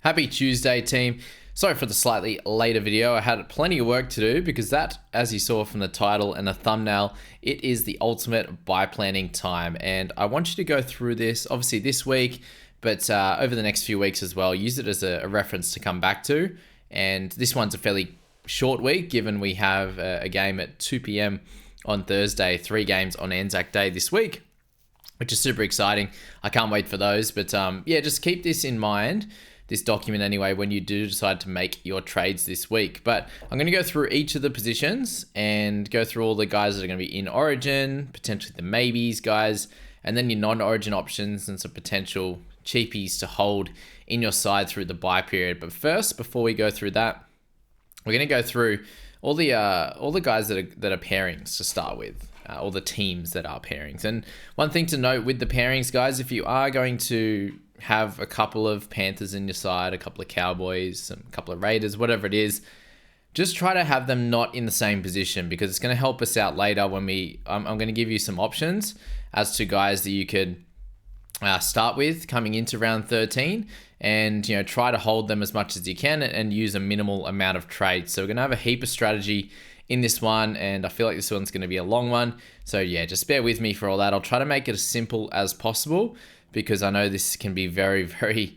Happy Tuesday, team. Sorry for the slightly later video. I had plenty of work to do because that, as you saw from the title and the thumbnail, it is the ultimate buy planning time. And I want you to go through this, obviously this week, but over the next few weeks as well. Use it as a reference to come back to. And this one's a fairly short week, given we have a game at 2 p.m. on Thursday, 3 games on Anzac Day this week, which is super exciting. I can't wait for those. But yeah, just keep this in mind, this document anyway, when you do decide to make your trades this week. But I'm going to go through each of the positions and go through all the guys that are going to be in Origin, potentially the maybes guys, and then your non-Origin options and some potential cheapies to hold in your side through the buy period. But first, before we go through that, we're going to go through all the guys that are pairings to start with, all the teams that are pairings. And one thing to note with the pairings, guys, if you are going to have a couple of Panthers in your side, a couple of Cowboys, a couple of Raiders, whatever it is, just try to have them not in the same position, because it's going to help us out later when I'm going to give you some options as to guys that you could start with coming into round 13, and try to hold them as much as you can and use a minimal amount of trades. So we're going to have a heap of strategy in this one, and I feel like this one's going to be a long one. So yeah, just bear with me for all that. I'll try to make it as simple as possible, because I know this can be very, very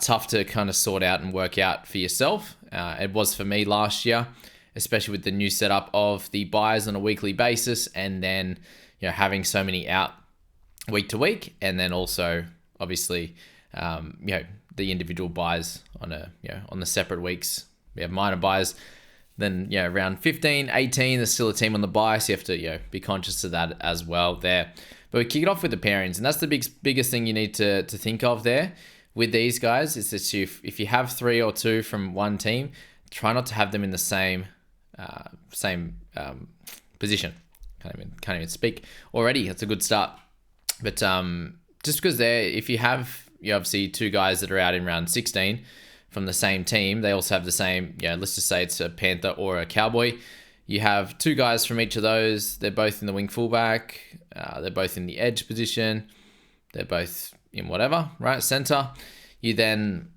tough to kind of sort out and work out for yourself. It was for me last year, especially with the new setup of the buys on a weekly basis, and then having so many out week to week, and then also obviously the individual buys on on the separate weeks. We have minor buys. Then around 15, 18, there's still a team on the buy, so you have to be conscious of that as well there. But we kick it off with the pairings, and that's the biggest thing you need to think of there with these guys, is that if you have 3 or 2 from one team, try not to have them in the same position. Can't even speak already. That's a good start. But just because if you have obviously 2 guys that are out in round 16 from the same team, they also have the same, let's just say it's a Panther or a Cowboy. You have 2 guys from each of those. They're both in the wing fullback. They're both in the edge position. They're both in whatever, right? Center. You then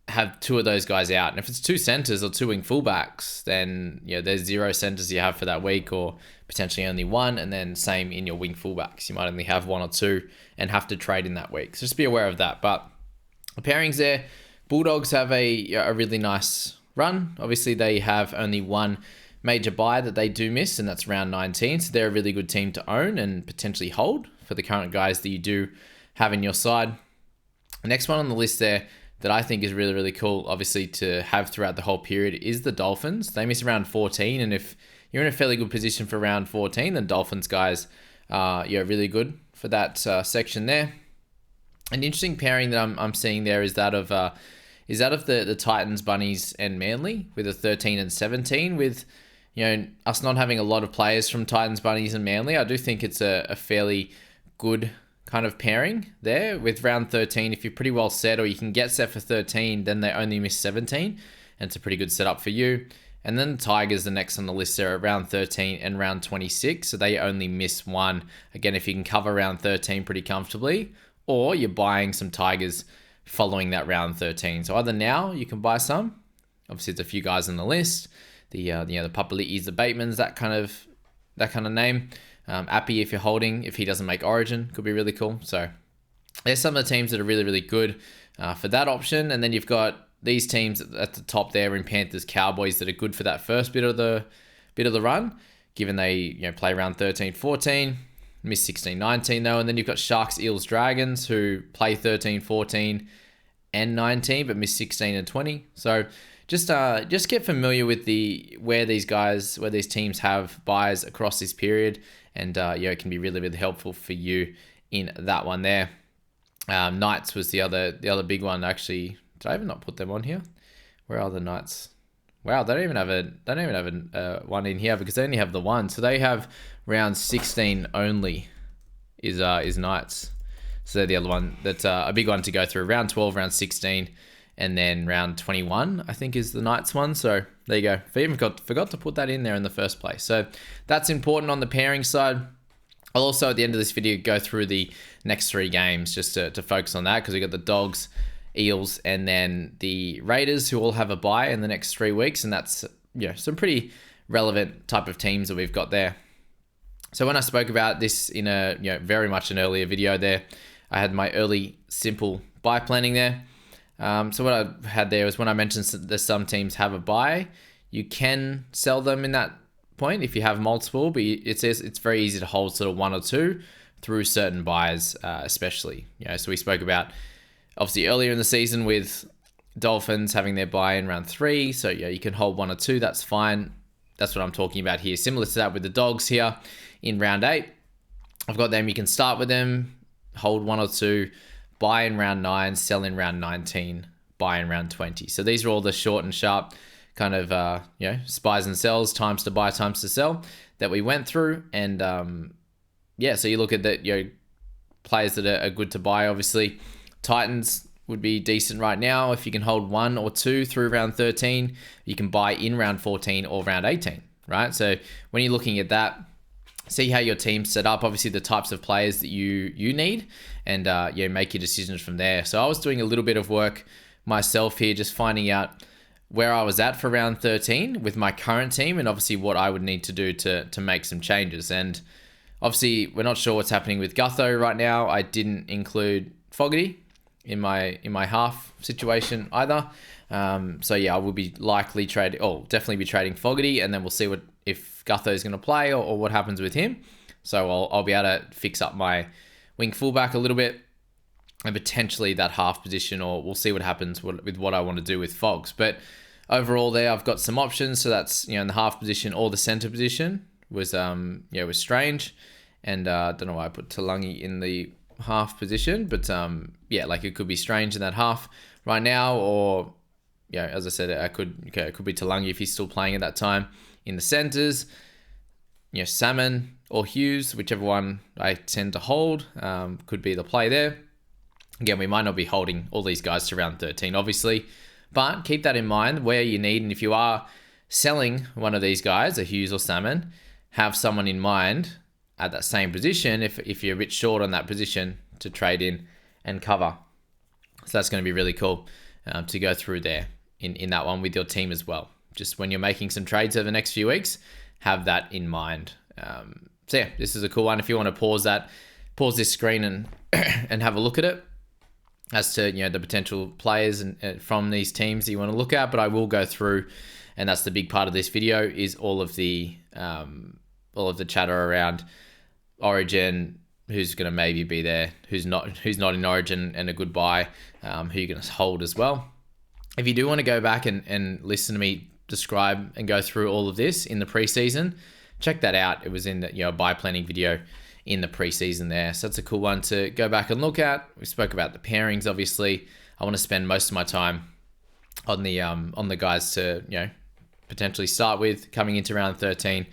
have 2 of those guys out. And if it's 2 centers or 2 wing fullbacks, then there's 0 centers you have for that week, or potentially only 1. And then same in your wing fullbacks. You might only have 1 or 2 and have to trade in that week. So just be aware of that. But the pairings there, Bulldogs have a really nice run. Obviously, they have only 1 major buy that they do miss, and that's round 19. So they're a really good team to own and potentially hold for the current guys that you do have in your side. The next one on the list there that I think is really, really cool, obviously, to have throughout the whole period is the Dolphins. They miss around 14, and if you're in a fairly good position for round 14, then Dolphins guys are really good for that section there. An interesting pairing that I'm seeing there is that of the Titans, Bunnies, and Manly, with a 13 and 17. With us not having a lot of players from Titans, Bunnies, and Manly, I do think it's a fairly good kind of pairing there. With round 13, if you're pretty well set, or you can get set for 13, then they only miss 17, and it's a pretty good setup for you. And then the Tigers, the next on the list there, at round 13 and round 26, so they only miss 1. Again, if you can cover round 13 pretty comfortably, or you're buying some Tigers following that round 13. So either now you can buy some. Obviously, there's a few guys on the list. The Papali'is, the Batemans, that kind of name. Appy, if you're holding, if he doesn't make Origin, could be really cool. So there's some of the teams that are really, really good for that option. And then you've got these teams at the top there in Panthers, Cowboys, that are good for that first bit of the run, given they play around 13, 14, miss 16, 19 though. And then you've got Sharks, Eels, Dragons, who play 13, 14, and 19, but miss 16 and 20. So just get familiar with where these teams have buys across this period, and it can be really, really helpful for you in that one there. Knights was the other big one. Actually, did I even not put them on here? Where are the Knights? Wow, they don't even have a one in here, because they only have the 1. So they have round 16 only is Knights. So they're the other one that's a big one to go through. Round 12, round 16, and then round 21, I think, is the Knights one. So there you go. I even forgot to put that in there in the first place. So that's important on the pairing side. I'll also, at the end of this video, go through the next 3 games just to focus on that, because we got the Dogs Eels, and then the Raiders, who all have a bye in the next 3 weeks. And that's, some pretty relevant type of teams that we've got there. So when I spoke about this in a, very much an earlier video there, I had my early simple buy planning there. So what I had there was when I mentioned that some teams have a buy, you can sell them in that point if you have multiple, but it says it's very easy to hold sort of one or two through certain buys, especially. So we spoke about obviously earlier in the season with Dolphins having their buy in round 3. So you can hold one or two, that's fine. That's what I'm talking about here. Similar to that with the Dogs here in round 8. I've got them, you can start with them, hold one or two, buy in round 9, sell in round 19, buy in round 20. So these are all the short and sharp kind of, spies and sells, times to buy, times to sell that we went through. And so you look at that, players that are good to buy, obviously. Titans would be decent right now. If you can hold one or two through round 13, you can buy in round 14 or round 18, right? So when you're looking at that, see how your team's set up, obviously the types of players that you need, and make your decisions from there. So I was doing a little bit of work myself here, just finding out where I was at for round 13 with my current team, and obviously what I would need to do to make some changes. And obviously we're not sure what's happening with Gutho right now. I didn't include Fogarty in my half situation either. I will be definitely be trading Fogarty, and then we'll see if Gutho is going to play or what happens with him. So I'll be able to fix up my wing fullback a little bit, and potentially that half position, or we'll see what happens with what I want to do with Fogs. But overall there, I've got some options. So that's, in the half position or the center position was Strange. And I don't know why I put Talangi in the half position, but it could be Strange in that half right now, or as I said, it could be Talangi if he's still playing at that time in the centers. Salmon or Hughes, whichever one I tend to hold, could be the play there. Again, we might not be holding all these guys to round 13, obviously, but keep that in mind where you need. And if you are selling one of these guys, a Hughes or Salmon, have someone in mind at that same position if you're a bit short on that position to trade in and cover. So that's going to be really cool to go through there in that one with your team as well. Just when you're making some trades over the next few weeks, have that in mind. This is a cool one. If you want to pause this screen and and have a look at it as to the potential players and from these teams that you want to look at. But I will go through, and that's the big part of this video, is all of the chatter around Origin, who's going to maybe be there, who's not in Origin, and a good buy, who you're going to hold as well. If you do want to go back and listen to me describe and go through all of this in the preseason, check that out. It was in the buy planning video in the preseason there. So that's a cool one to go back and look at. We spoke about the pairings, obviously. I want to spend most of my time on the guys to potentially start with coming into round 13,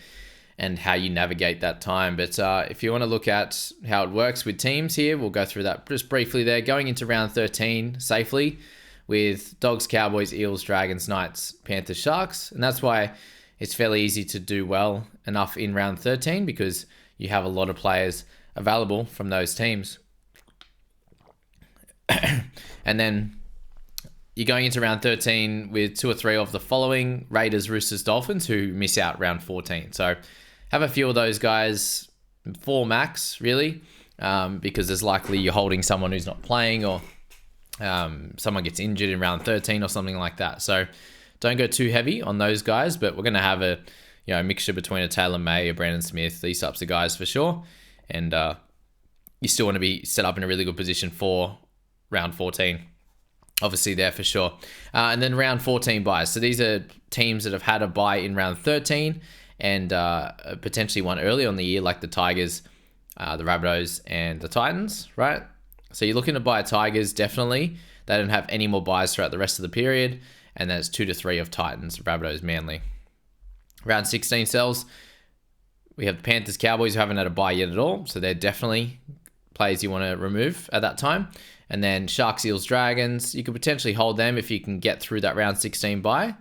and how you navigate that time. But if you want to look at how it works with teams here, we'll go through that just briefly there. Going into round 13 safely with Dogs, Cowboys, Eels, Dragons, Knights, Panthers, Sharks. And that's why it's fairly easy to do well enough in round 13, because you have a lot of players available from those teams. And then you're going into round 13 with 2 or 3 of the following: Raiders, Roosters, Dolphins, who miss out round 14. So have a few of those guys, 4 max, really, because there's likely you're holding someone who's not playing, or someone gets injured in round 13 or something like that. So don't go too heavy on those guys, but we're going to have a mixture between a Taylor May, a Brandon Smith, these types of guys for sure. And you still want to be set up in a really good position for round 14. Obviously there for sure. And then round 14 buys. So these are teams that have had a buy in round 13 and potentially one early on the year, like the Tigers, the Rabbitohs, and the Titans, right? So you're looking to buy Tigers, definitely. They don't have any more buys throughout the rest of the period. And then it's 2 to 3 of Titans, Rabbitohs, Manly. Round 16 sells. We have the Panthers, Cowboys, who haven't had a buy yet at all. So they're definitely players you want to remove at that time. And then Sharks, Eels, Dragons, you could potentially hold them if you can get through that round 16 buy.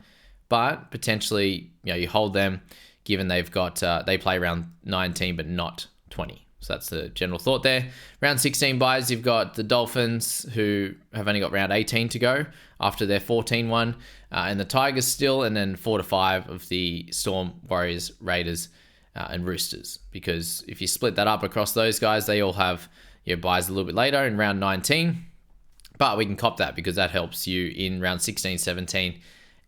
But potentially, you hold them given they've got, they play round 19 but not 20. So that's the general thought there. Round 16 buys, you've got the Dolphins, who have only got round 18 to go after their 14-1, and the Tigers still, and then 4 to 5 of the Storm, Warriors, Raiders, and Roosters. Because if you split that up across those guys, they all have buys a little bit later in round 19. But we can cop that because that helps you in round 16, 17,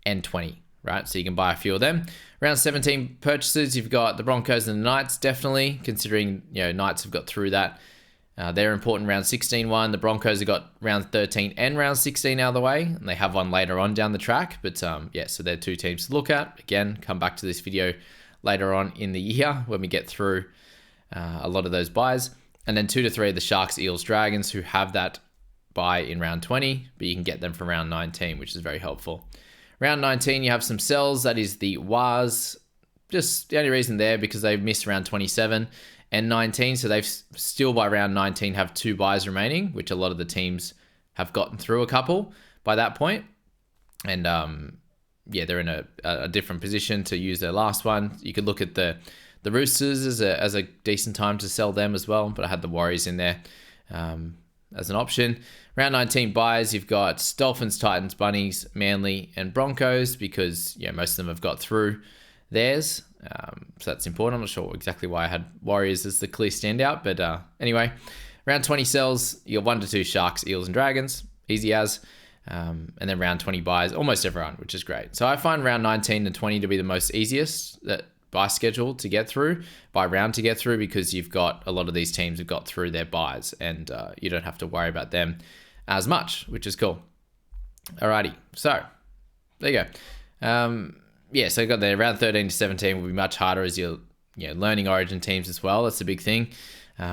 and 20. Right, so you can buy a few of them. Round 17 purchases, you've got the Broncos and the Knights, definitely, considering Knights have got through that. They're important. Round 16 one. The Broncos have got round 13 and round 16 out of the way, and they have one later on down the track. But so they're two teams to look at. Again, come back to this video later on in the year when we get through a lot of those buys. And then 2 to 3 of the Sharks, Eels, Dragons, who have that buy in round 20, but you can get them from round 19, which is very helpful. Round 19, you have some sells. That is the Waz. Just the only reason there because they've missed round 27 and 19. So they've still by round 19 have 2 buys remaining, which a lot of the teams have gotten through a couple by that point. And they're in a different position to use their last one. You could look at the Roosters as a decent time to sell them as well. But I had the Warriors in there as an option. Round 19 buys, you've got Dolphins, Titans, Bunnies, Manly, and Broncos because most of them have got through theirs. So that's important. I'm not sure exactly why I had Warriors as the clear standout, but anyway. Round 20 sells, you got 1 to 2 Sharks, Eels, and Dragons. Easy as. And then round 20 buys, almost everyone, which is great. So I find round 19 and 20 to be the most easiest buy schedule to get through, by round to get through, because you've got a lot of these teams have got through their buys and you don't have to worry about them as much, which is cool. Alrighty, so there you go. So I got there. Round 13 to 17 will be much harder as you're learning Origin teams as well. That's a big thing.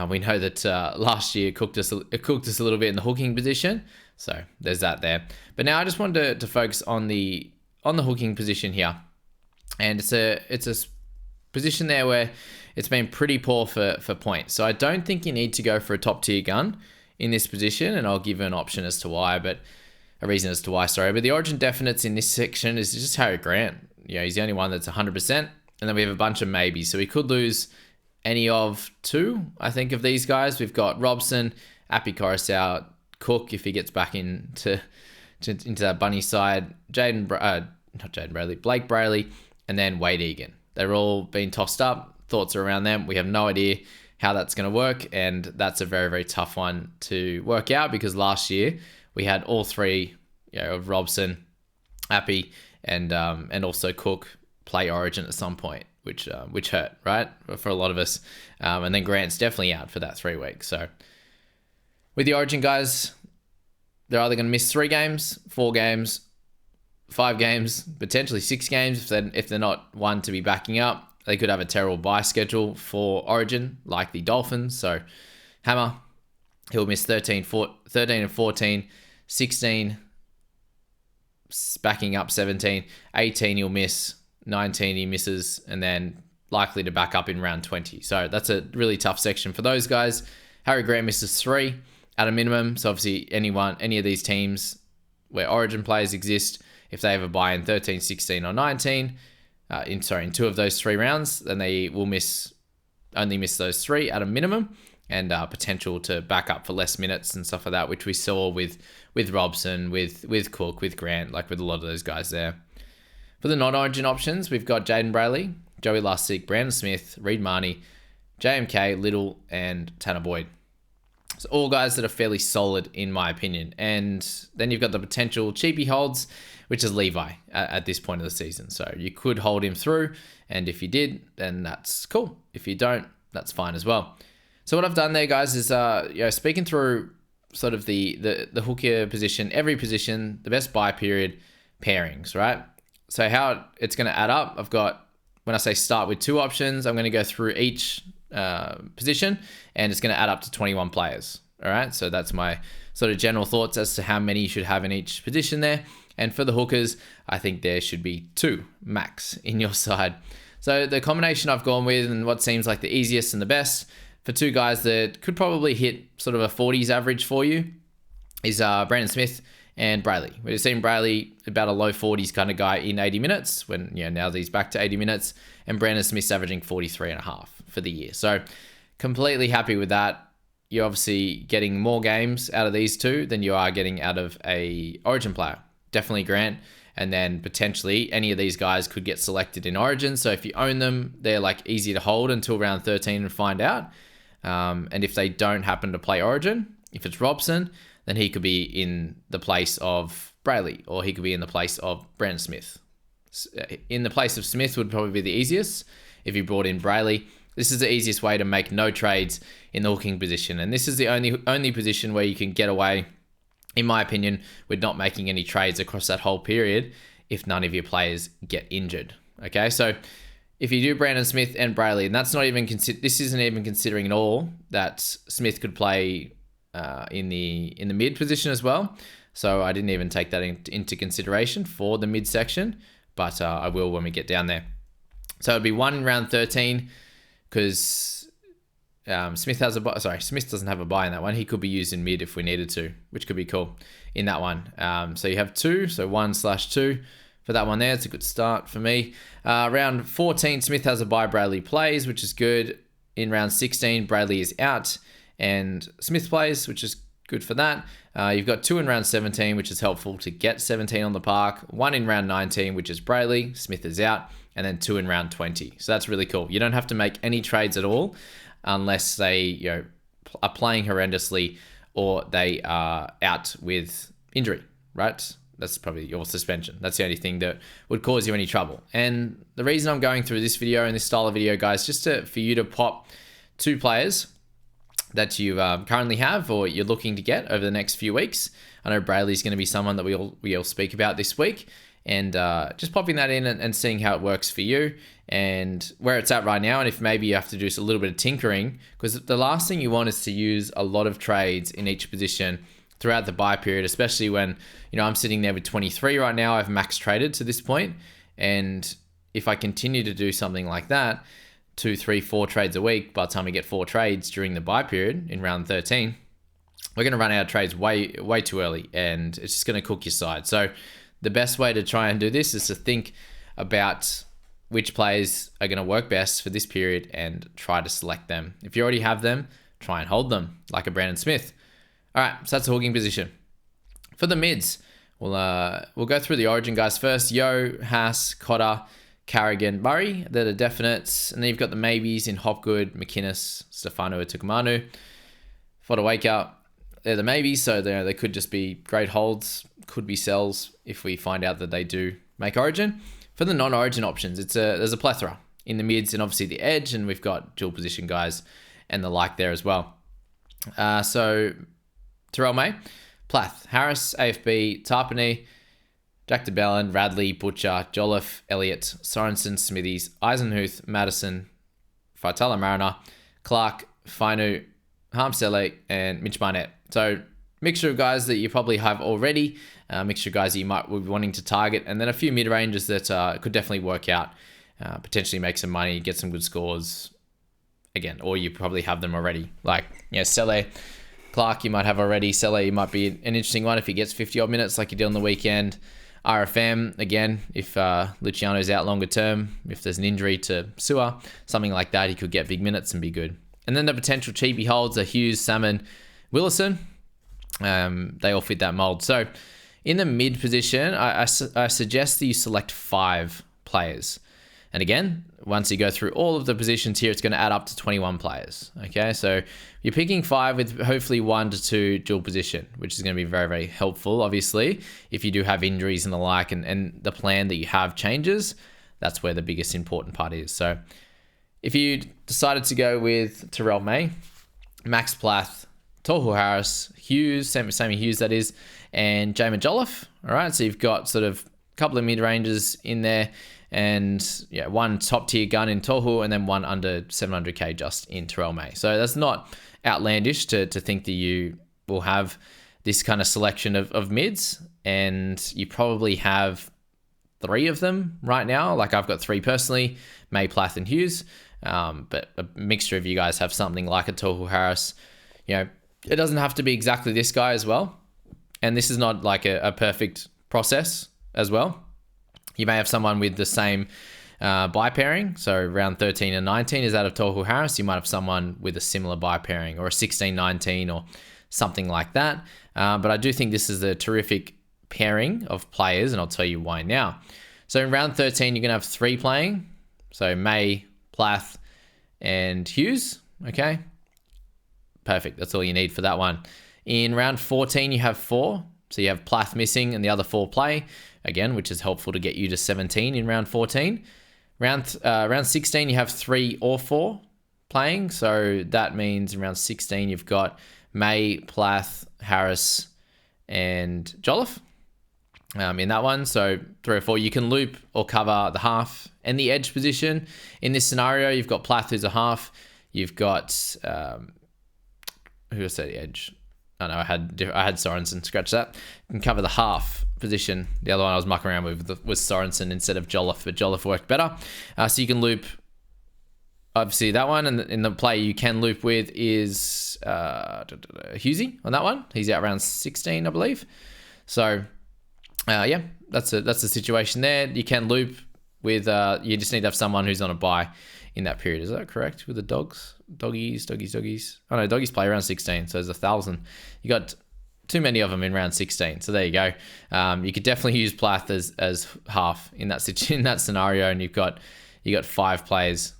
We know that last year it cooked us a little bit in the hooking position, so there's that there. But now I just wanted to focus on the hooking position here, and it's a position there where it's been pretty poor for points. So I don't think you need to go for a top tier gun in this position, and I'll give you an option as to why, but a reason as to why, sorry. But the Origin definites in this section is just Harry Grant. He's the only one that's 100%, and then we have a bunch of maybes. So we could lose any of 2, I think, of these guys. We've got Robson, Appy Coruscant, Cook, if he gets back into that bunny side, Blake Brayley, and then Wade Egan. They're all being tossed up. Thoughts are around them. We have no idea how that's going to work, and that's a very, very tough one to work out because last year we had all 3 of Robson, Appy, and also Cook play Origin at some point, which hurt, right, for a lot of us. And then Grant's definitely out for that 3 weeks. So with the Origin guys, they're either going to miss 3 games, 4 games, 5 games, potentially 6 games if they're not one to be backing up. They could have a terrible bye schedule for Origin, like the Dolphins. So Hammer, he'll miss 13 and 14, 16, backing up 17, 18 he'll miss, 19 he misses, and then likely to back up in round 20. So that's a really tough section for those guys. Harry Grant misses 3 at a minimum. So obviously any of these teams where Origin players exist, if they have a bye in 13, 16, or 19, in 2 of those 3 rounds, then they will only miss those 3 at a minimum, and potential to back up for less minutes and stuff like that, which we saw with Robson, with Cook, with Grant, like with a lot of those guys there. For the non-Origin options, we've got Jaden Brayley, Joey Lussick, Brandon Smith, Reed Marnie, JMK, Little, and Tanner Boyd. So all guys that are fairly solid in my opinion. And then you've got the potential cheapie holds, which is Levi at this point of the season. So you could hold him through, and if you did, then that's cool. If you don't, that's fine as well. So what I've done there, guys, is speaking through sort of the hooker position, every position, the best buy period, pairings, right? So how it's going to add up, I've got, when I say start with 2 options, I'm going to go through each position, and it's going to add up to 21 players. All right, so that's my sort of general thoughts as to how many you should have in each position there. And for the hookers, I think there should be 2 max in your side. So the combination I've gone with, and what seems like the easiest and the best for 2 guys that could probably hit sort of a 40s average for you, is Brandon Smith and Brayley. We've seen Brayley about a low 40s kind of guy in 80 minutes, when now that he's back to 80 minutes, and Brandon Smith's averaging 43.5 for the year. So completely happy with that. You're obviously getting more games out of these two than you are getting out of a Origin player. Definitely Grant. And then potentially any of these guys could get selected in Origin. So if you own them, they're like easy to hold until round 13 and find out. And if they don't happen to play Origin, if it's Robson, then he could be in the place of Brayley, or he could be in the place of Brandon Smith. In the place of Smith would probably be the easiest if you brought in Brayley. This is the easiest way to make no trades in the hooking position. And this is the only position where you can get away, in my opinion, with not making any trades across that whole period if none of your players get injured. Okay, so if you do Brandon Smith and Brayley, and that's not even this isn't even considering at all that Smith could play in the mid position as well. So I didn't even take that into consideration for the mid section, but I will when we get down there. So it'd be 1 in round 13 because Smith doesn't have a buy in that one. He could be used in mid if we needed to, which could be cool in that one. So you have 2, so 1/2 for that one there. It's a good start for me. Round 14, Smith has a buy, Brayley plays, which is good. In round 16, Brayley is out and Smith plays, which is good for that. You've got 2 in round 17, which is helpful to get 17 on the park. 1 in round 19, which is Brayley, Smith is out, and then 2 in round 20. So that's really cool. You don't have to make any trades at all unless they are playing horrendously or they are out with injury, right? That's probably your suspension. That's the only thing that would cause you any trouble. And the reason I'm going through this video and this style of video, guys, just for you to pop 2 players that you currently have or you're looking to get over the next few weeks. I know Brayley's going to be someone that we'll speak about this week, and just popping that in and seeing how it works for you and where it's at right now, and if maybe you have to do a little bit of tinkering, because the last thing you want is to use a lot of trades in each position throughout the buy period, especially when, I'm sitting there with 23 right now. I've max traded to this point, and if I continue to do something like that, 2, 3, 4 trades a week, by the time we get 4 trades during the buy period in round 13, we're going to run out of trades way too early, and it's just going to cook your side. So the best way to try and do this is to think about which players are going to work best for this period and try to select them. If you already have them, try and hold them, like a Brandon Smith. All right, so that's the hooking position. For the mids, we'll go through the Origin guys first. Yo, Haas, Cotter, Carrigan, Murray, they're the definites. And then you've got the maybes in Hopgood, McInnes, Stefano Tukumanu. Fodawaker, they're the maybes, so they could just be great holds, could be sells if we find out that they do make Origin. For the non-Origin options, there's a plethora in the mids and obviously the edge, and we've got dual position guys and the like there as well. So Terrell May, Plath, Harris, AFB, Tarpany, Jack DeBellin, Radley, Butcher, Jolliffe, Elliott, Sorensen, Smithies, Eisenhuth, Madison, Faitala Mariner, Clark, Fainu, Harmsele, and Mitch Barnett. So mixture of guys that you probably have already, mixture of guys that you might be wanting to target, and then a few mid-ranges that could definitely work out, potentially make some money, get some good scores, again, or you probably have them already. Like, Sele, Clark you might have already. Sele might be an interesting one if he gets 50 odd minutes like he did on the weekend. RFM, again, if Luciano's out longer term, if there's an injury to Sewer, something like that, he could get big minutes and be good. And then the potential cheapie holds are Hughes, Salmon, Willison. They all fit that mold. So in the mid position, I suggest that you select 5 players. And again, once you go through all of the positions here, it's going to add up to 21 players. Okay, so you're picking 5 with hopefully 1 to 2 dual position, which is going to be very, very helpful, obviously. If you do have injuries and the like, and the plan that you have changes, that's where the biggest important part is. So if you decided to go with Terrell May, Max Plath, Tohu Harris, Hughes, Sammy Hughes that is, and Jamin Jolliffe, all right, so you've got sort of a couple of mid-ranges in there, and 1 top tier gun in Tohu, and then 1 under 700k just in Terrell May. So that's not outlandish to think that you will have this kind of selection of mids, and you probably have 3 of them right now. Like I've got 3 personally, May, Plath, and Hughes, but a mixture of you guys have something like a Tohu Harris. It doesn't have to be exactly this guy as well, and this is not like a perfect process as well. You may have someone with the same buy pairing. So round 13 and 19 is out of Tohu Harris. You might have someone with a similar buy pairing, or a 16-19 or something like that. But I do think this is a terrific pairing of players, and I'll tell you why now. So in round 13, you're going to have 3 playing. So May, Plath, and Hughes. Okay. Perfect. That's all you need for that one. In round 14, you have 4. So you have Plath missing and the other 4 play, again, which is helpful to get you to 17 in round 14. Round 16, you have 3 or 4 playing. So that means in round 16, you've got May, Plath, Harris, and Jolliffe in that one. So 3 or 4. You can loop or cover the half and the edge position. In this scenario, you've got Plath, who's a half. You've got, who said the edge? Oh no, I had Sorensen. Scratch that. You can cover the half position. The other one I was mucking around with was Sorensen instead of Jolliffe, but Jolliffe worked better. So you can loop, obviously, that one. And in the play you can loop with is Hughesy on that one. He's out around 16, I believe. So yeah, that's the situation there. You can loop with, you just need to have someone who's on a bye in that period. Is that correct with the dogs? Doggies. Oh no, doggies play around 16, so there's 1,000. You got too many of them in round 16, so there you go. You could definitely use Plath as half in that scenario, and you got 5 players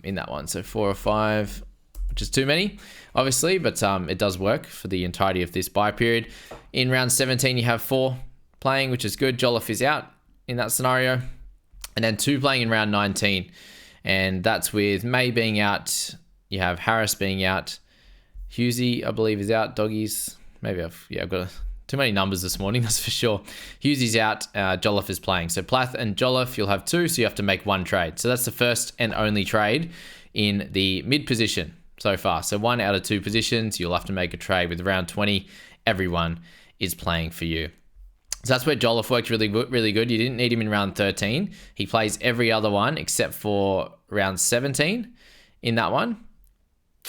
in that one, so 4 or 5, which is too many, obviously, but it does work for the entirety of this bye period. In round 17, you have 4 playing, which is good. Jolliffe is out in that scenario, and then 2 playing in round 19, and that's with May being out. You have Harris being out. Hughesy, I believe, is out. Doggies, maybe I've got too many numbers this morning, that's for sure. Hughesy's out. Jolliffe is playing. So Plath and Jolliffe, you'll have 2, so you have to make 1 trade. So that's the first and only trade in the mid position so far. So 1 out of 2 positions, you'll have to make a trade. With round 20, everyone is playing for you. So that's where Jolliffe worked really good. You didn't need him in round 13. He plays every other one except for round 17 in that one.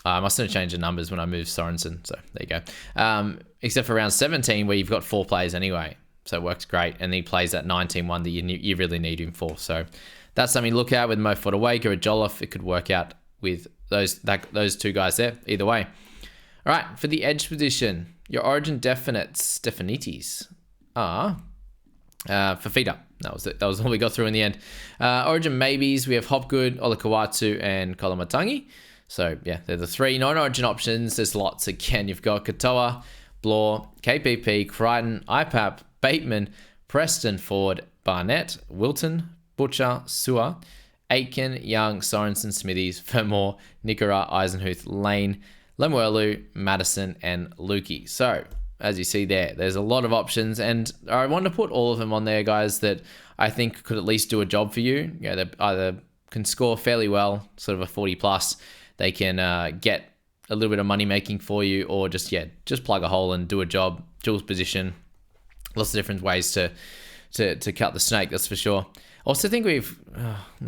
I must have changed the numbers when I moved Sorensen. So there you go. Except for round 17 where you've got 4 players anyway. So it works great. And he plays that 19-1 that you really need him for. So that's something to look at with Mo Fodawaker or a Jolliffe. It could work out with those 2 guys there. Either way. All right. For the edge position, your origin definites are Fafita. That was it. That was all we got through in the end. Origin maybes, we have Hopgood, Olakawatu, and Kolamatangi. So yeah, they're the 3 non-origin options. There's lots. Again, you've got Katoa, Blore, KPP, Crichton, IPAP, Bateman, Preston, Ford, Barnett, Wilton, Butcher, Sewer, Aitken, Young, Sorensen, Smithies, Fermor, Nickera, Eisenhuth, Lane, Lemuelu, Madison, and Lukey. So as you see there's a lot of options, and I want to put all of them on there, guys, that I think could at least do a job for you. You know, they either can score fairly well, sort of a 40 plus. They can get a little bit of money making for you, or just plug a hole and do a job. Jules position, lots of different ways to cut the snake. That's for sure. Also think I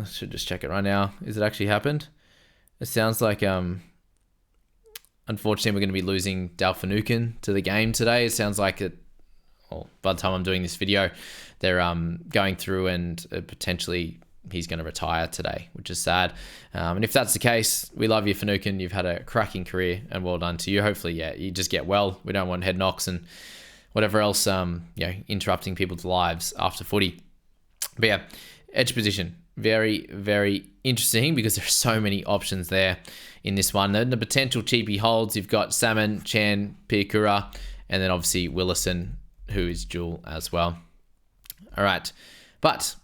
should just check it right now. Is it actually happened? It sounds like unfortunately we're going to be losing Dalfanukin to the game today. It sounds like it. Well, by the time I'm doing this video, they're going through and potentially he's going to retire today, which is sad. And if that's the case, we love you, Finucane. You've had a cracking career, and well done to you. Hopefully, you just get well. We don't want head knocks and whatever else, interrupting people's lives after footy. But yeah, edge position, very, very interesting because there's so many options there in this one. The potential cheapie holds, you've got Salmon, Chan, Piakura, and then obviously Willison, who is dual as well. All right, but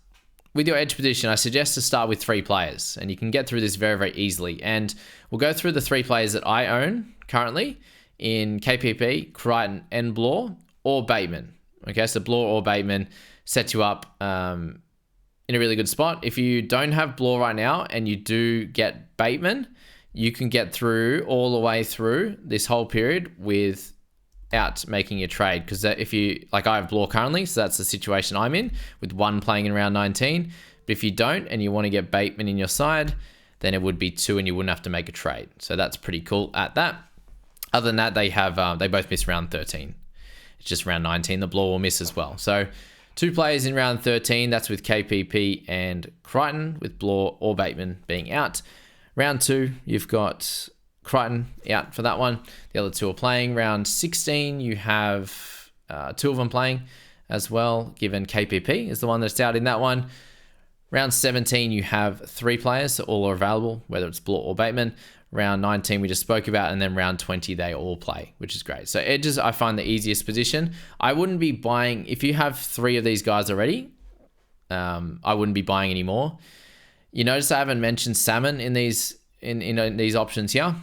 with your edge position, I suggest to start with 3 players, and you can get through this very, very easily. And we'll go through the 3 players that I own currently in KPP, Crichton, and Blore, or Bateman. Okay, so Blore or Bateman sets you up in a really good spot. If you don't have Blore right now and you do get Bateman, you can get through all the way through this whole period without making a trade. Because if you, like I have Blore currently, so that's the situation I'm in with 1 playing in round 19. But if you don't and you want to get Bateman in your side, then it would be 2 and you wouldn't have to make a trade. So that's pretty cool at that. Other than that, they both miss round 13. It's just round 19. The Blore will miss as well. So 2 players in round 13. That's with KPP and Crichton, with Blore or Bateman being out. Round 2, you've got Crichton out for that one. The other 2 are playing. Round 16, you have 2 of them playing as well, given KPP is the one that's out in that one. Round 17, you have 3 players, so all are available, whether it's Blore or Bateman. Round 19, we just spoke about, and then round 20, they all play, which is great. So edges, I find the easiest position. I wouldn't be buying, if you have 3 of these guys already, I wouldn't be buying any more. You notice I haven't mentioned Salmon in these these options here.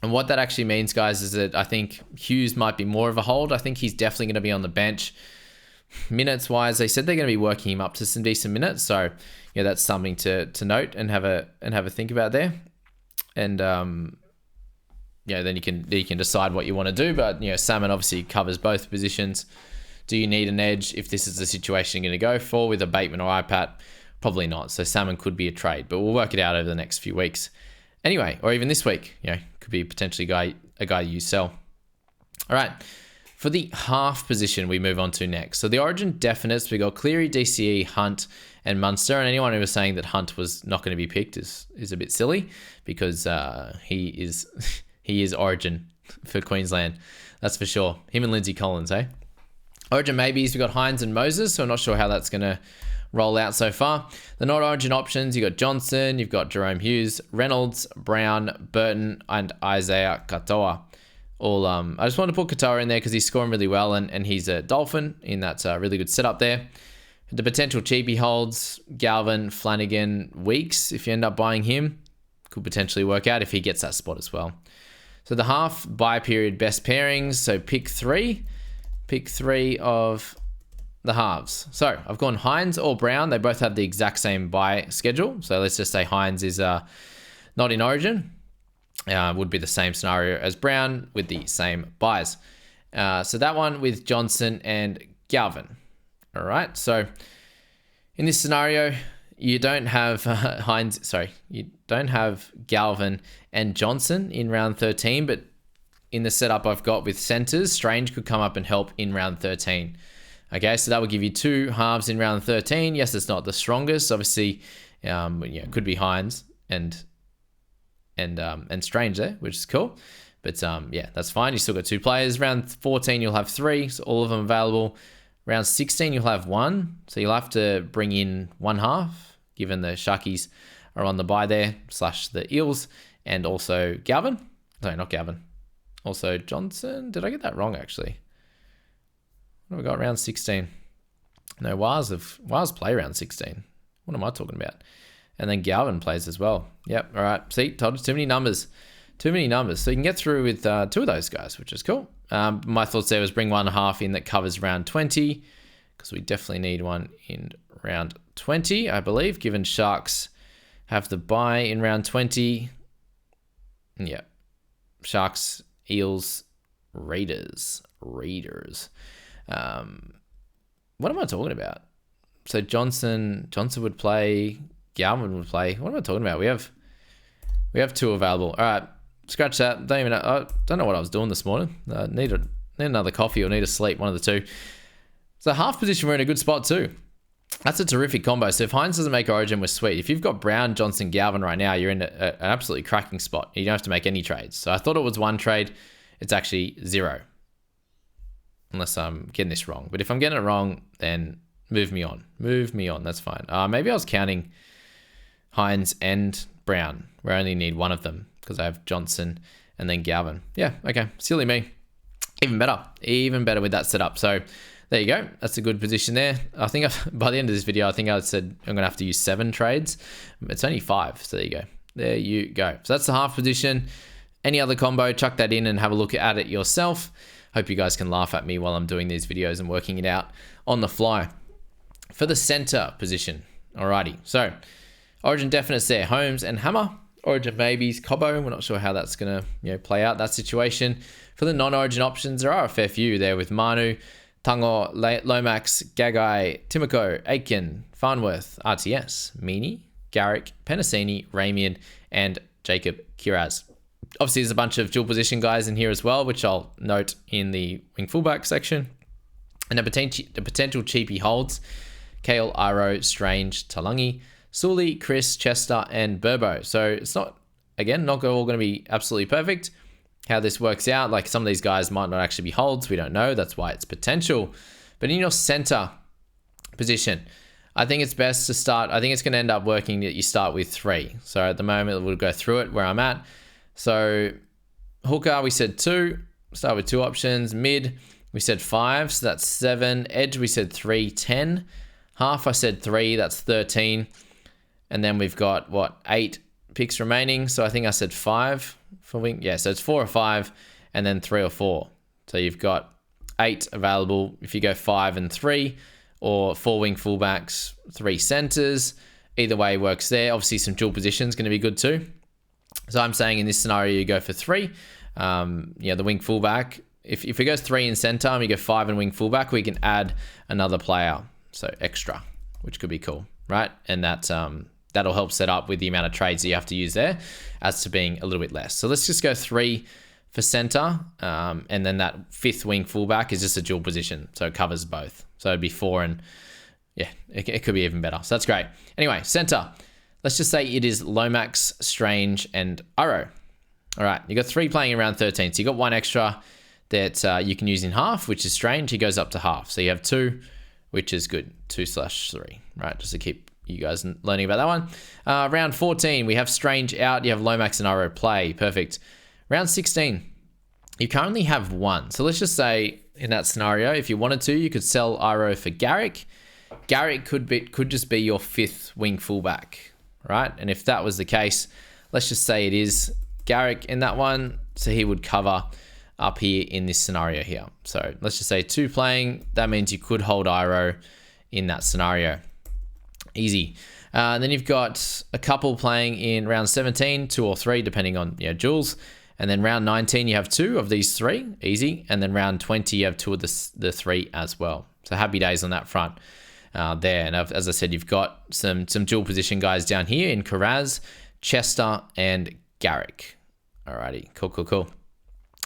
And what that actually means, guys, is that I think Hughes might be more of a hold. I think he's definitely going to be on the bench. Minutes wise, they said they're going to be working him up to some decent minutes. So yeah, that's something to note and have a think about there. And yeah, then you can decide what you want to do. But Salmon obviously covers both positions. Do you need an edge if this is the situation you're going to go for with a Bateman or iPad? Probably not. So Salmon could be a trade, but we'll work it out over the next few weeks. Anyway, or even this week, could be potentially a guy you sell. All right. For the half position, we move on to next. So the Origin definites, we got Cleary, DCE, Hunt, and Munster. And anyone who was saying that Hunt was not going to be picked is a bit silly, because he is Origin for Queensland. That's for sure. Him and Lindsay Collins, eh? Origin maybes, we got Hines and Moses, so I'm not sure how that's going to roll out so far. The not Origin options, you got Johnson, you've got Jerome Hughes, Reynolds, Brown, Burton, and Isaiah Katoa. All I just want to put Katoa in there because he's scoring really well, and he's a Dolphin in that really good setup there. The potential cheapie holds Galvin, Flanagan, Weeks. If you end up buying him, could potentially work out if he gets that spot as well. So the half buy period best pairings. So pick three of the halves. So I've gone Hines or Brown. They both have the exact same buy schedule. So let's just say Hines is not in Origin. Would be the same scenario as Brown with the same buys. So that one with Johnson and Galvin. All right. So in this scenario, you don't have you don't have Galvin and Johnson in round 13, but in the setup I've got with centers, Strange could come up and help in round 13. Okay, so that will give you 2 halves in round 13. Yes, it's not the strongest. Obviously, it could be Hines and Strange there, which is cool. But yeah, that's fine. You still got 2 players. Round 14, you'll have 3, so all of them available. Round 16, you'll have 1, so you'll have to bring in 1 half, given the Sharkies are on the bye there, / the Eels, and also Galvin. Sorry, not Galvin. Also Johnson. Did I get that wrong, actually? What have we got round 16? No, Waz play round 16. What am I talking about? And then Galvin plays as well. Yep. All right. See, told you, too many numbers. So you can get through with 2 of those guys, which is cool. My thoughts there was bring 1 half in that covers round 20, because we definitely need one in round 20, I believe, given Sharks have the bye in round 20. Yeah. Sharks, Eels, Raiders. What am I talking about? So Johnson would play, Galvin would play. What am I talking about? We have 2 available. All right, scratch that. I don't know what I was doing this morning. Need another coffee or need to sleep, one of the 2. So half position, we're in a good spot too. That's a terrific combo. So if Hines doesn't make Origin, we're sweet. If you've got Brown, Johnson, Galvin right now, you're in an absolutely cracking spot. You don't have to make any trades. So I thought it was 1 trade. It's actually 0. Unless I'm getting this wrong. But if I'm getting it wrong, then move me on. That's fine. Maybe I was counting Hines and Brown, where I only need 1 of them, because I have Johnson and then Galvin. Yeah, okay. Silly me. Even better with that setup. So there you go. That's a good position there. I think by the end of this video, I think I said I'm going to have to use 7 trades. It's only 5. So there you go. So that's the half position. Any other combo, chuck that in and have a look at it yourself. Hope you guys can laugh at me while I'm doing these videos and working it out on the fly. For the center position, alrighty. So Origin definites there, Holmes and Hammer. Origin maybes, Cobbo. We're not sure how that's going to play out, that situation. For the non-Origin options, there are a fair few there with Manu, Tango, Lomax, Gagai, Timoko, Aiken, Farnworth, RTS, Meany, Garrick, Penasini, Ramian, and Jacob Kiraz. Obviously, there's a bunch of dual position guys in here as well, which I'll note in the wing fullback section. And the potential cheapie holds Kale, Iro, Strange, Talangi, Sully, Chris, Chester, and Burbo. So it's not, again, not all going to be absolutely perfect. How this works out, like some of these guys might not actually be holds. We don't know. That's why it's potential. But in your center position, I think it's best to start. I think it's going to end up working that you start with 3. So at the moment, we'll go through it where I'm at. So hooker, we said 2. Start with 2 options. Mid, we said 5. So that's 7. Edge, we said 3, 10. Half, I said 3. That's 13. And then we've got, 8 picks remaining. So I think I said 5 for wing. Yeah, so it's 4 or 5 and then 3 or 4. So you've got 8 available if you go 5 and 3, or 4 wing fullbacks, 3 centers. Either way works there. Obviously, some dual positions going to be good too. So I'm saying in this scenario, you go for 3. The wing fullback. If it goes 3 in center and we go 5 in wing fullback, we can add another player, so extra, which could be cool, right? And that'll help set up with the amount of trades that you have to use there, as to being a little bit less. So let's just go 3 for center, and then that 5th wing fullback is just a dual position, so it covers both. So it'd be 4, and yeah, it could be even better. So that's great. Anyway, center. Let's just say it is Lomax, Strange, and Iro. All right, you got 3 playing around 13, so you got 1 extra that you can use in half, which is Strange. He goes up to half, so you have 2, which is good. 2/3, right? Just to keep you guys learning about that one. Round 14, we have Strange out. You have Lomax and Iro play. Perfect. Round 16, you currently have 1. So let's just say in that scenario, if you wanted to, you could sell Iro for Garrick. Garrick could just be your 5th wing fullback, right? And if that was the case, let's just say it is Garrick in that one. So he would cover up here in this scenario here. So let's just say 2 playing. That means you could hold Iro in that scenario. Easy. Then you've got a couple playing in round 17, 2 or 3, depending on duels. And then round 19, you have 2 of these 3, easy. And then round 20, you have 2 of the 3 as well. So happy days on that front there. And as I said, you've got some dual position guys down here in Karaz, Chester, and Garrick. Alrighty, cool.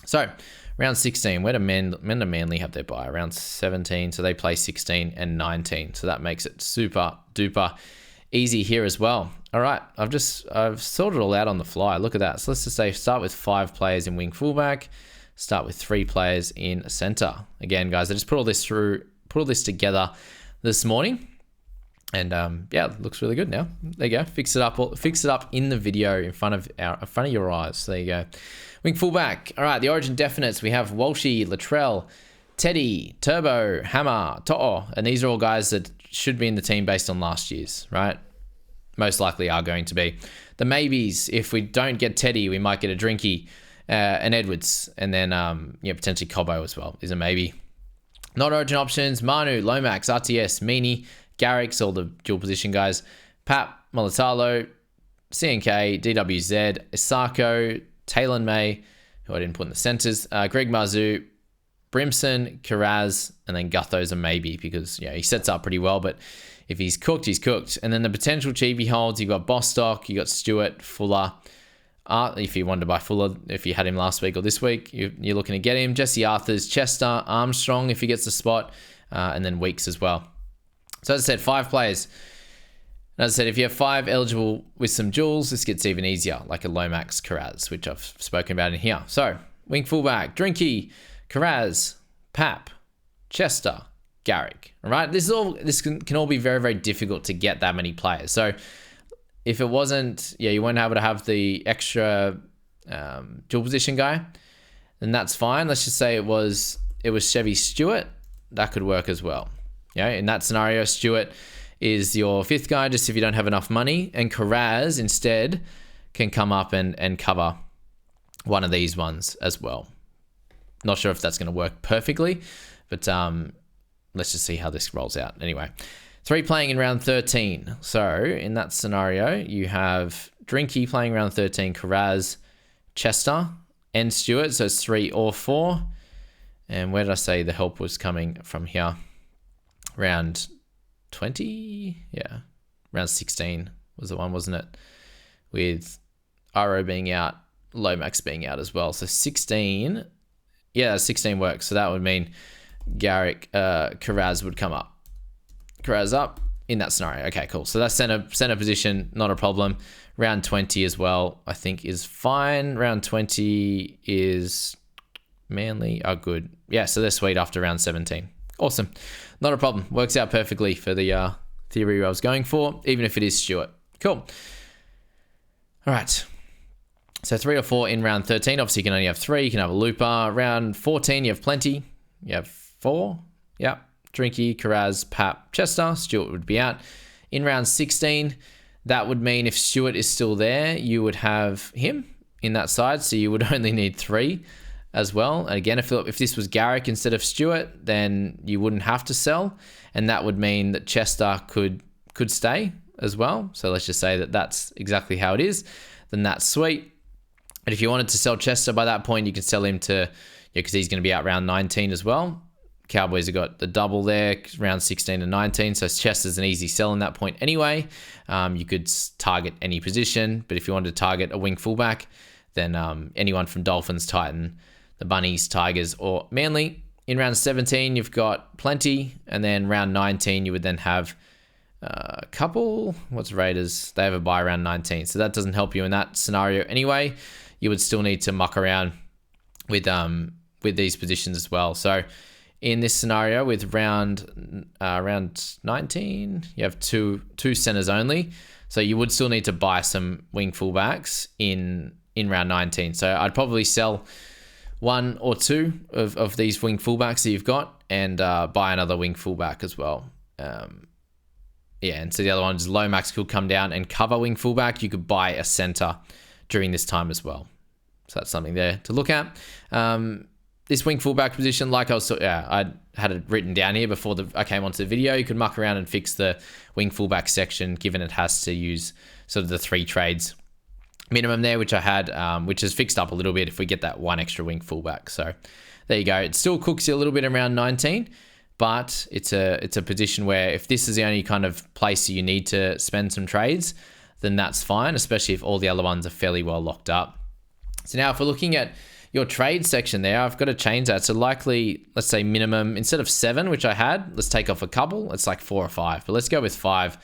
So round 16, where do Men and Manly have their bye? Round 17, so they play 16 and 19. So that makes it super duper easy here as well. All right, I've sorted it all out on the fly. Look at that. So let's just say start with 5 players in wing fullback, start with 3 players in center. Again, guys, I just put all this together this morning, and it looks really good now. There you go. Fix it up in the video in front of your eyes. So there you go. Wing fullback. All right, the origin definites. We have Walshy, Latrell, Teddy, Turbo, Hammer, To'o, and these are all guys that should be in the team based on last year's, right? Most likely are going to be. The maybes, if we don't get Teddy, we might get a Drinky, and Edwards, and then potentially Cobbo as well is a maybe. Not origin options: Manu, Lomax, RTS, Meanie, Garrick's, all the dual position guys, Pap, Molitalo, CNK, DWZ, Isako, Talon May, who I didn't put in the centers, Greg Marzu, Brimson, Karaz, and then Gutho's a maybe, because he sets up pretty well, but if he's cooked, he's cooked. And then the potential cheapie holds, you got Bostock, you got Stewart, Fuller. If you wanted to buy Fuller, if you had him last week or this week, you're looking to get him. Jesse Arthurs, Chester, Armstrong if he gets the spot, and then Weeks as well. So as I said, 5 players. And as I said, if you have 5 eligible with some duels, this gets even easier, like a Lomax, Karaz, which I've spoken about in here. So wing fullback, Drinky, Karaz, Pap, Chester, Garrick. All right, this can all be very, very difficult to get that many players. So if it wasn't, you weren't able to have the extra dual position guy, then that's fine. Let's just say it was Chevy Stewart. That could work as well. In that scenario, Stewart is your 5th guy, just if you don't have enough money, and Karaz instead can come up and cover one of these ones as well. Not sure if that's going to work perfectly, but let's just see how this rolls out. Anyway, 3 playing in round 13. So in that scenario, you have Drinky playing round 13, Karaz, Chester, and Stewart. So it's 3 or 4. And where did I say the help was coming from here? Round 20? Yeah. Round 16 was the one, wasn't it? With Iro being out, Lomax being out as well. So 16... 16 works. So that would mean Garrick, Karaz would come up. Karaz up in that scenario. Okay, cool. So that's center position, not a problem. Round 20 as well, I think is fine. Round 20 is Manly. Oh, good. Yeah, so they're sweet after round 17. Awesome. Not a problem. Works out perfectly for the theory I was going for, even if it is Stewart. Cool. All right. So 3 or 4 in round 13. Obviously, you can only have 3. You can have a looper. Round 14, you have plenty. You have 4. Yeah. Drinky, Karaz, Pap, Chester. Stewart would be out. In round 16, that would mean if Stewart is still there, you would have him in that side. So you would only need 3 as well. And again, if this was Garrick instead of Stewart, then you wouldn't have to sell. And that would mean that Chester could stay as well. So let's just say that that's exactly how it is. Then that's sweet. And if you wanted to sell Chester by that point, you can sell him to, because he's going to be out round 19 as well. Cowboys have got the double there, round 16 and 19. So Chester's an easy sell in that point anyway. You could target any position, but if you wanted to target a wing fullback, then anyone from Dolphins, Titan, the Bunnies, Tigers, or Manly. In round 17, you've got plenty. And then round 19, you would then have a couple. What's Raiders? They have a bye round 19. So that doesn't help you in that scenario anyway. You would still need to muck around with these positions as well. So in this scenario with round 19, you have two centers only. So you would still need to buy some wing fullbacks in round 19. So I'd probably sell 1 or 2 of these wing fullbacks that you've got and buy another wing fullback as well. And so the other one is Lomax could come down and cover wing fullback. You could buy a center during this time as well. So that's something there to look at. This wing fullback position, like I had it written down here before I came onto the video. You could muck around and fix the wing fullback section, given it has to use sort of the 3 trades minimum there, which I had, which is fixed up a little bit if we get that 1 extra wing fullback. So there you go. It still cooks you a little bit around 19, but it's a position where if this is the only kind of place you need to spend some trades, then that's fine, especially if all the other ones are fairly well locked up. So now if we're looking at your trade section there, I've got to change that. So likely, let's say minimum, instead of 7, which I had, let's take off a couple. It's like 4 or 5, but let's go with 5,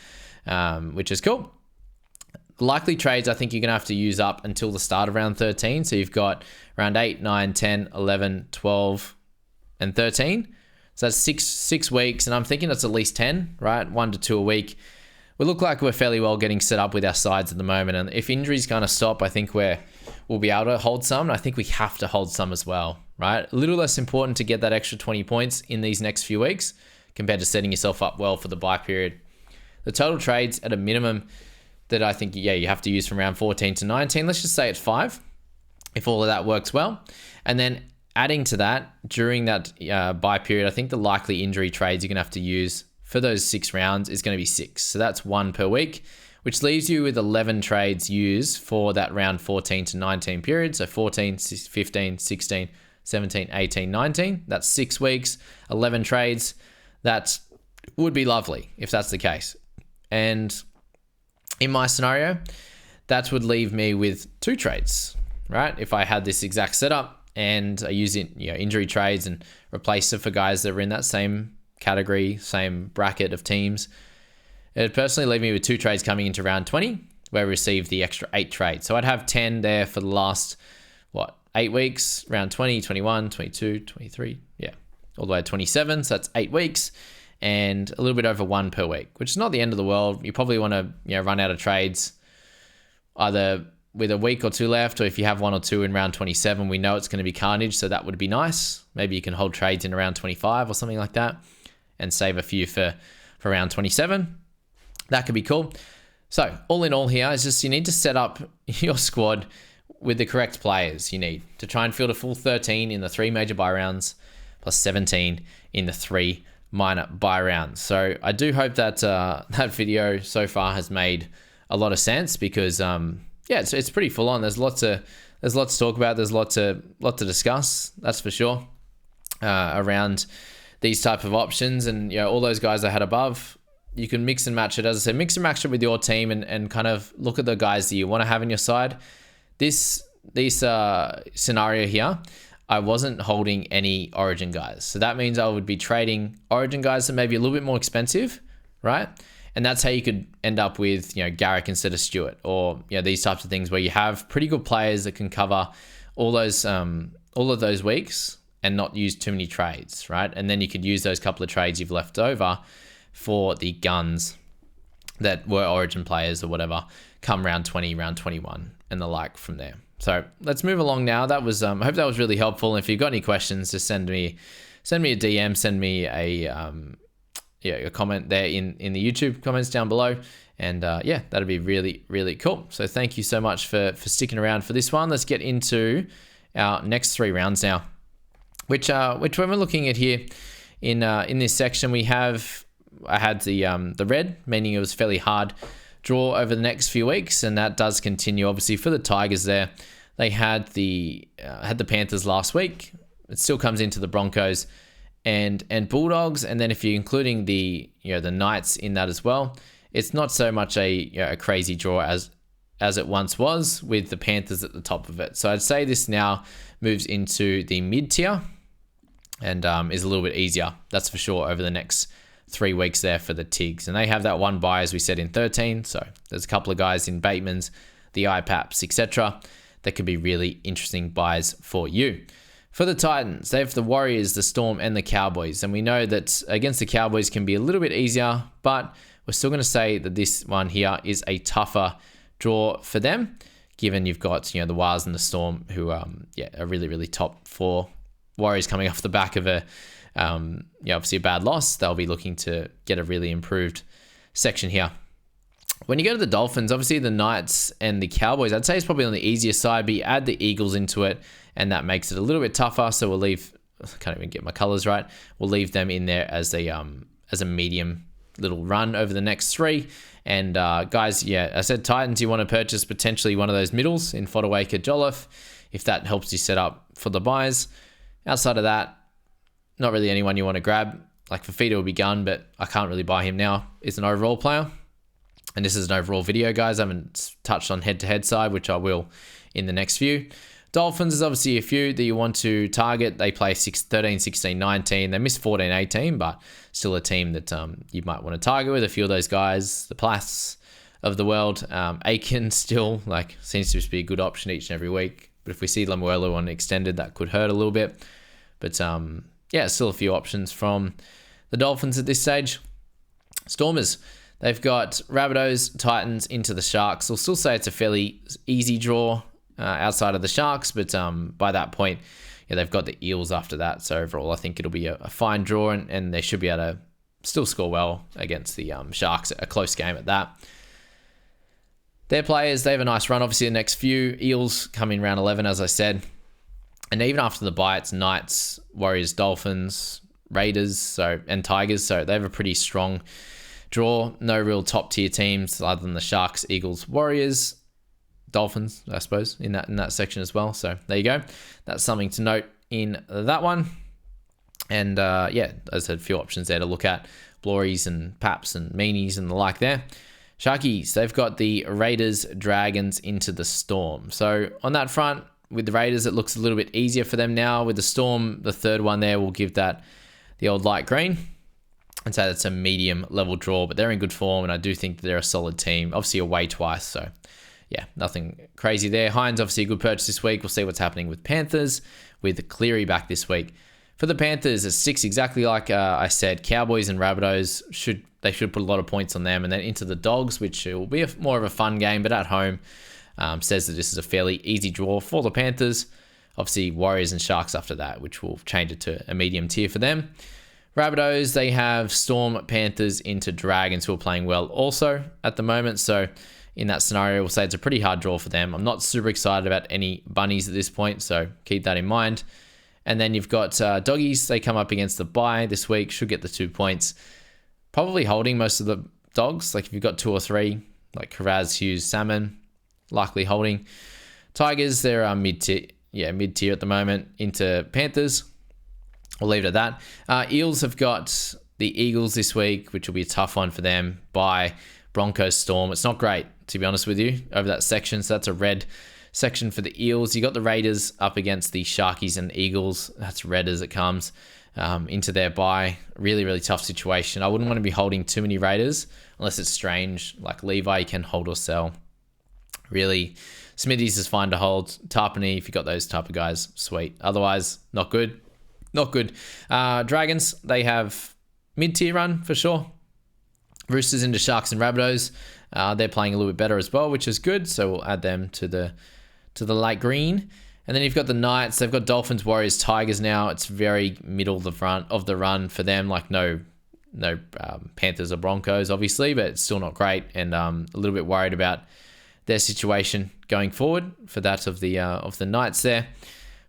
which is cool. Likely trades, I think you're going to have to use up until the start of round 13. So you've got round 8, 9, 10, 11, 12, and 13. So that's six weeks, and I'm thinking that's at least 10, right? 1 to 2 a week. We look like we're fairly well getting set up with our sides at the moment. And if injuries kind of stop, I think we'll be able to hold some. And I think we have to hold some as well, right? A little less important to get that extra 20 points in these next few weeks compared to setting yourself up well for the bye period. The total trades at a minimum that I think, you have to use from round 14 to 19. Let's just say it's 5, if all of that works well. And then adding to that, during that bye period, I think the likely injury trades you're going to have to use for those 6 rounds is going to be 6. So that's 1 per week, which leaves you with 11 trades used for that round 14 to 19 period. So 14, 15, 16, 17, 18, 19. That's 6 weeks, 11 trades. That would be lovely if that's the case. And in my scenario, that would leave me with 2 trades, right? If I had this exact setup and I use it, injury trades and replace it for guys that are in that same category, same bracket of teams, it'd personally leave me with 2 trades coming into round 20, where I received the extra 8 trades. So I'd have 10 there for the last, 8 weeks, round 20, 21, 22, 23, all the way to 27. So that's 8 weeks. And a little bit over 1 per week, which is not the end of the world. You probably want to run out of trades either with a week or 2 left, or if you have 1 or 2 in round 27, we know it's going to be carnage, so that would be nice. Maybe you can hold trades in around 25 or something like that and save a few for round 27. That could be cool. So all in all here is just you need to set up your squad with the correct players you need to try and field a full 13 in the 3 major bye rounds plus 17 in the 3 minor bye rounds. So I do hope that that video so far has made a lot of sense because it's pretty full on. There's lots to talk about. There's lot to discuss. That's for sure around these type of options and all those guys I had above. You can mix and match it. As I said, mix and match it with your team and kind of look at the guys that you want to have in your side. This scenario here, I wasn't holding any Origin guys. So that means I would be trading Origin guys that may be a little bit more expensive, right? And that's how you could end up with, Garrick instead of Stewart, or, these types of things where you have pretty good players that can cover all of those weeks and not use too many trades, right? And then you could use those couple of trades you've left over for the guns that were Origin players or whatever, come round 20, round 21, and the like from there. So let's move along now. That was, I hope that was really helpful. And if you've got any questions, just send me a DM, send me a comment there in the YouTube comments down below. And that'd be really, really cool. So thank you so much for sticking around for this one. Let's get into our next 3 rounds now, which when we're looking at here in this section, I had the red, meaning it was fairly hard draw over the next few weeks, and that does continue. Obviously, for the Tigers there, they had the Panthers last week. It still comes into the Broncos and Bulldogs, and then if you're including the Knights in that as well, it's not so much a crazy draw as it once was, with the Panthers at the top of it. So I'd say this now moves into the mid tier and is a little bit easier, that's for sure, over the next 3 weeks there for the Tigs. And they have that one bye, as we said, in 13. So there's a couple of guys in Bateman's, the IPAPs, etc. that could be really interesting buys for you. For the Titans, they have the Warriors, the Storm, and the Cowboys. And we know that against the Cowboys can be a little bit easier, but we're still going to say that this one here is a tougher draw for them, given you've got, the Wars and the Storm, who are really, really top 4. Warriors coming off the back of obviously a bad loss. They'll be looking to get a really improved section here. When you go to the Dolphins, obviously the Knights and the Cowboys, I'd say it's probably on the easier side, but you add the Eagles into it, and that makes it a little bit tougher. So we'll leave, I can't even get my colors right. We'll leave them in there as a medium little run over the next 3. And guys, I said Titans, you want to purchase potentially one of those middles in Fodawaker, Jolliffe, if that helps you set up for the buys. Outside of that, not really anyone you want to grab. Like Fafita will be gone, but I can't really buy him now. He's an overall player. And this is an overall video, guys. I haven't touched on head-to-head side, which I will in the next few. Dolphins is obviously a few that you want to target. They play 13, 16, 19. They missed 14, 18, but still a team that you might want to target with. A few of those guys, the Plaths of the world. Aiken still seems to be a good option each and every week. But if we see Lemuelu on extended, that could hurt a little bit. But still a few options from the Dolphins at this stage. Stormers, they've got Rabbitohs, Titans into the Sharks. I'll still say it's a fairly easy draw outside of the Sharks, but by that point, they've got the Eels after that. So overall, I think it'll be a fine draw, and they should be able to still score well against the Sharks, a close game at that. Their players, they have a nice run. Obviously, the next few, Eels come in round 11, as I said. And even after the bye, it's Knights, Warriors, Dolphins, Raiders, and Tigers. So they have a pretty strong draw. No real top tier teams other than the Sharks, Eagles, Warriors, Dolphins, I suppose, in that section as well. So there you go. That's something to note in that one. And as I said, a few options there to look at. Blories and Paps and Meanies and the like there. Sharkies, they've got the Raiders, Dragons into the Storm. So on that front, with the Raiders, it looks a little bit easier for them now. With the Storm, the third one there, will give that the old light green. And so that's a medium level draw, but they're in good form, and I do think that they're a solid team. Obviously away twice, so nothing crazy there. Hines, obviously a good purchase this week. We'll see what's happening with Panthers, with Cleary back this week. For the Panthers, it's 6 exactly like I said. Cowboys and Rabbitohs, should put a lot of points on them, and then into the Dogs, which will be more of a fun game, but at home. Says that this is a fairly easy draw for the Panthers. Obviously, Warriors and Sharks after that, which will change it to a medium tier for them. Rabbitohs, they have Storm, Panthers into Dragons, who are playing well also at the moment. So in that scenario, we'll say it's a pretty hard draw for them. I'm not super excited about any bunnies at this point, so keep that in mind. And then you've got Doggies. They come up against the bye this week, should get the 2 points. Probably holding most of the Dogs. Like if you've got 2 or 3, like Karaz, Hughes, Salmon, likely holding. Tigers, they're mid-tier at the moment into Panthers. We'll leave it at that. Eels have got the Eagles this week, which will be a tough one for them, by Broncos, Storm. It's not great, to be honest with you, over that section. So that's a red section for the Eels. You got the Raiders up against the Sharkies and Eagles. That's red as it comes into their bye. Really, really tough situation. I wouldn't want to be holding too many Raiders unless it's strange. Like Levi, you can hold or sell. Really, Smithies is fine to hold. Tarpany, if you got those type of guys, sweet. Otherwise, not good. Not good. Dragons, they have mid-tier run for sure. Roosters into Sharks and Rabbitohs. They're playing a little bit better as well, which is good. So we'll add them to the light green. And then you've got the Knights. They've got Dolphins, Warriors, Tigers now. It's very middle of the run for them. Like no Panthers or Broncos, obviously, but it's still not great. And a little bit worried about their situation going forward for that of the Knights there.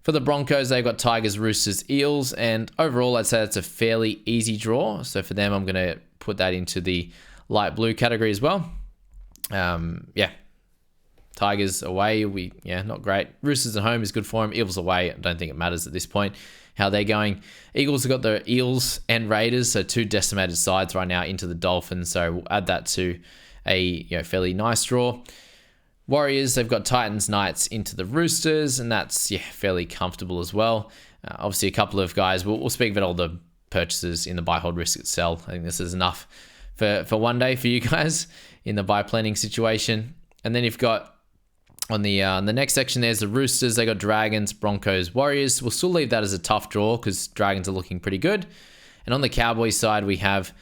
For the Broncos, they've got Tigers, Roosters, Eels, and overall, I'd say it's a fairly easy draw. So for them, I'm going to put that into the light blue category as well. Tigers away, not great. Roosters at home is good for them. Eels away, I don't think it matters at this point how they're going. Eagles have got the Eels and Raiders, so two decimated sides right now into the Dolphins. So we'll add that to a fairly nice draw. Warriors, they've got Titans, Knights into the Roosters, and that's fairly comfortable as well. Obviously, a couple of guys, we'll speak about all the purchases in the buy, hold, risk, sell. I think this is enough for one day for you guys in the buy planning situation. And then you've got on the next section, there's the Roosters. They got Dragons, Broncos, Warriors. We'll still leave that as a tough draw because Dragons are looking pretty good. And on the Cowboys side, we have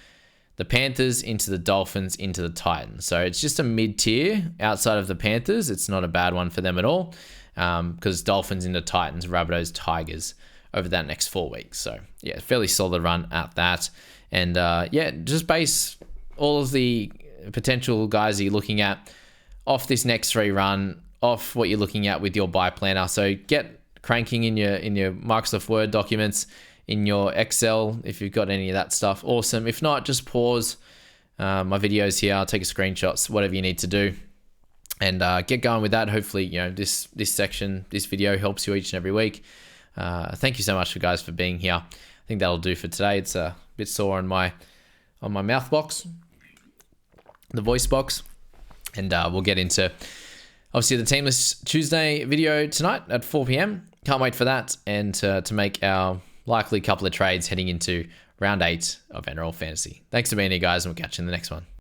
the Panthers into the Dolphins into the Titans. So it's just a mid-tier outside of the Panthers. It's not a bad one for them at all because Dolphins into Titans, Rabbitohs, Tigers over that next 4 weeks. So fairly solid run at that. And just base all of the potential guys that you're looking at off this next 3 run, off what you're looking at with your buy planner. So get cranking in your Microsoft Word documents, in your Excel, if you've got any of that stuff, awesome. If not, just pause my videos here. I'll take a screenshots, whatever you need to do, and get going with that. Hopefully, this video helps you each and every week. Thank you so much, guys, for being here. I think that'll do for today. It's a bit sore on my mouth box, the voice box, and we'll get into obviously the Teamless Tuesday video tonight at 4 p.m. Can't wait for that, and to make our likely couple of trades heading into round 8 of NRL Fantasy. Thanks for being here, guys, and we'll catch you in the next one.